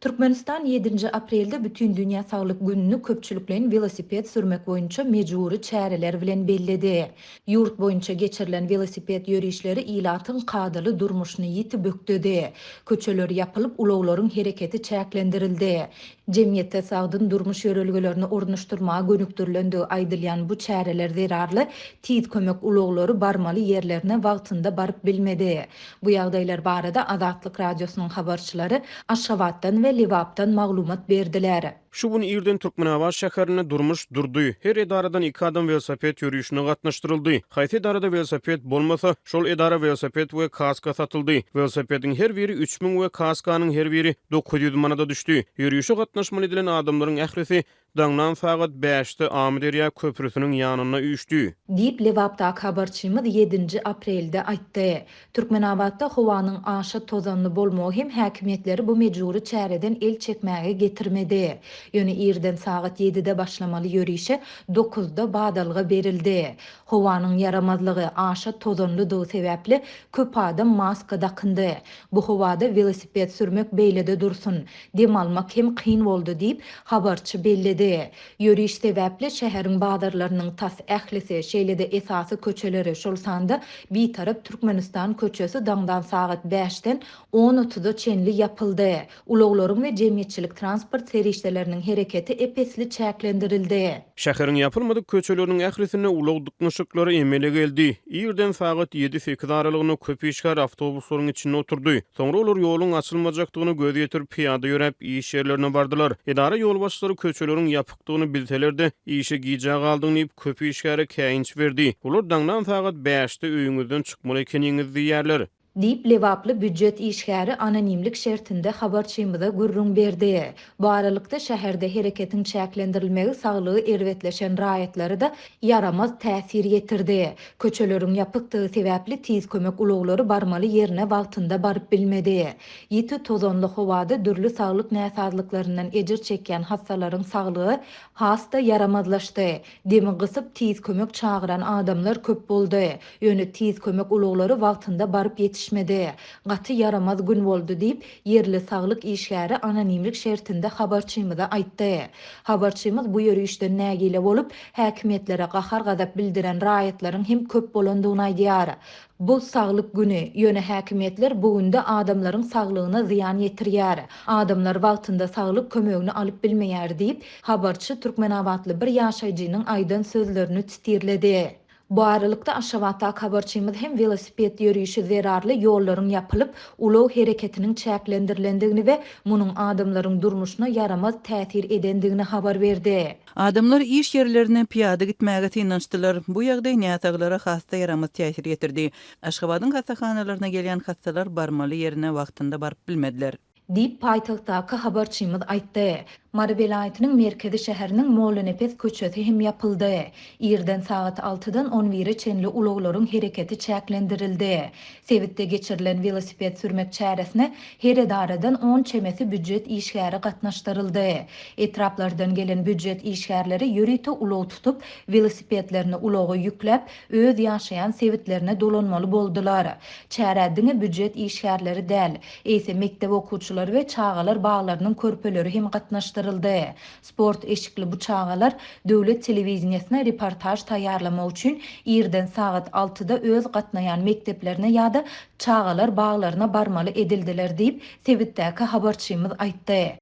Türkmenistan 7 aprelde bütün Dünya Sağlık Günü'nü köpçülüklerin velosiped sürmek boyunca mecburi çäreler bilen belledi. Yurt boyunca geçirilen velosiped yürüyüşleri ilatın kadalı durmuşunu yiti böktedi. Köçeler yapılıp ulowlaryň hereketi çäklendirildi. Jemgyýetde sagdyn durmuş yörelgelerini ornuşturmağa gönükdirilendi aýdylýan bu çäreler zerarly, tiz kömek ulowlary barmaly yerlerine wagtynda baryp bilmedi. Bu ýagdaýlar barada Azatlyk radiosynyň habarçylary Aşgabatdan we Liwapdan maglumat berdiler. Şu gün irden Türkmenabat şäherine durmuş durdy. Her edaradan 2 adam velosiped ýürüýüşine gatnaşdyryldy. Haýsy edarada velosiped bolmasa, şol edara velosiped we kaska satyldy. Velosipediň her biri 3000 we kaskanyň her biri 900 manada düşdi. Ýürüýüşe gatnaşmaly edilen adamlaryň ährisi daňdan sagat 5-de Amderiýa köprüsiniň ýanyna üýşdi. Dip Liwapda habarçymyz 7 aprelde aýtdy. Türkmenabatda howanyň aşa tozanly bolmagy hem häkimetleri bu mejburi çäreden el çekmäge getirmedi. Ýöne irden sagat 7-de başlamaly ýürüýüşe 9-da badalga berildi. Howanyň yaramazlygy aşa tozanlydygy sebäpli köp adam maska dakyndy. Bu howada velosiped sürmek beýlede dursun, dem almak hem kyn boldy diýip habarçy belledi. Ýürüýüş sebäpli şäheriň badarlarynyň tas ählisi şeýlede esasy köçeleri şol sanda bir tarap Türkmenistan köçesi daňdan sagat 5-den 10:30-da çenli ýapyldy. Ulowlaryň we jemgyýetçilik transport serişdeleriniň hereketi epesli çäklendirildi. Şäheriň ýapylmadyk köçeleriniň ährisine ulawdyk ňyşyklary emele geldi. Irden sagat 7-8 aralygyny köp işgär awtobuslaryň içinde oturdy. Soňra olar ýoluň açylmajakdygyny göz ýetirip piýada ýörep iş ýerlerine bardylar. Edara ýolbaşçylary köçeleriň ýapykdygyny bilseler-de işe giýjä galdygyny diýip köp işgäre käýinç berdi. Ular daňdan sagat 5-de öýüňizden çykmaly ekeniňizi diýýärler. Dip Liwaply büdjet işgäri anonimlik şertinde habarçymyza gurrun berdi. Bu aralykda şäherde hereketiň çäklendirilmegi saglygy erwetleşen raýatlary da yaramaz täsir ýetirdi. Köçeleriň ýapykdygy sebäpli tiz kömek ulowlary barmaly ýerine wagtynda baryp bilmedi. Ýeti tozanly howada dürli saglyk näsazlyklaryndan ejir çekýän hastalaryň saglygy hasta yaramazlaşdy. Demi gysyp tiz kömek çagyran adamlar köp boldy. Ýöne tiz kömek ulowlary wagtynda baryp gaty yaramaz gün boldy diýip yerli saglyk işgäri anonimlik şertinde habarçymyza aýtdy. Habarçymyz bu ýürüýüşde nägile bolup häkimetlere gahar gadap bildiren raýatlaryň hem köp bolandygyny aýdýar. Bu saglyk güni ýöne häkimetler bu günde adamlaryň saglygyna ziýan ýetirýär. Adamlar wagtynda saglyk kömegini alyp bilmeýär diýip habarçy Türkmenabatly bir ýaşaýjynyň aýdan sözlerini titirledi. Bu aralykda Aşgabatda habarçymyz hem velosiped ýürüýüşi zerarly ýollaryň ýapylyp ulow hereketiniň çäklendirilendигini we munyň adamlaryň durmuşyna yaramaz täsir edendigini habar berdi. Adamlar iş yerlerine piýada gitmäge tinançdylar. Bu ýagdaý näsaglara hasta yaramaz täsir ýetirdi. Aşgabatyň hastahanalaryna gelýän hastalar barmaly ýerine wagtynda baryp bilmediler. Dip paýtagtdaky habarçymyz aýtdy. Mary welaýatynyň merkezi şäheriniň Molenepes köçesi hem ýapyldy. Irden sagat 6-dan 11-e çenli ulowlaryň hereketi çäklendirildi. Sewitde geçirilen velosiped sürmek çäresine her edaradan 10 çemesi büdjet işgäri gatnaşdyryldy. Etraplardan gelen büdjet işgärleri ýürüýte ulow tutup velosipedlerini ulowa ýükläp öz ýaşaýan sewitlerine dolanmaly boldular. Çärädiňe büdjet işgärleri däl, eýse mektep okuwçylary we çağalar baglarynyň körpeleri hem gatnaşdyryldy. Sport eşikli bu çağalar döwlet telewizionyasına reportaj taýýarlamak üçin irden sagat 6-da öz gatnaýan mekteplerine ýa-da çağalar baglaryna barmaly edildiler diýip Sewitdäki habarçymyz aýtdy.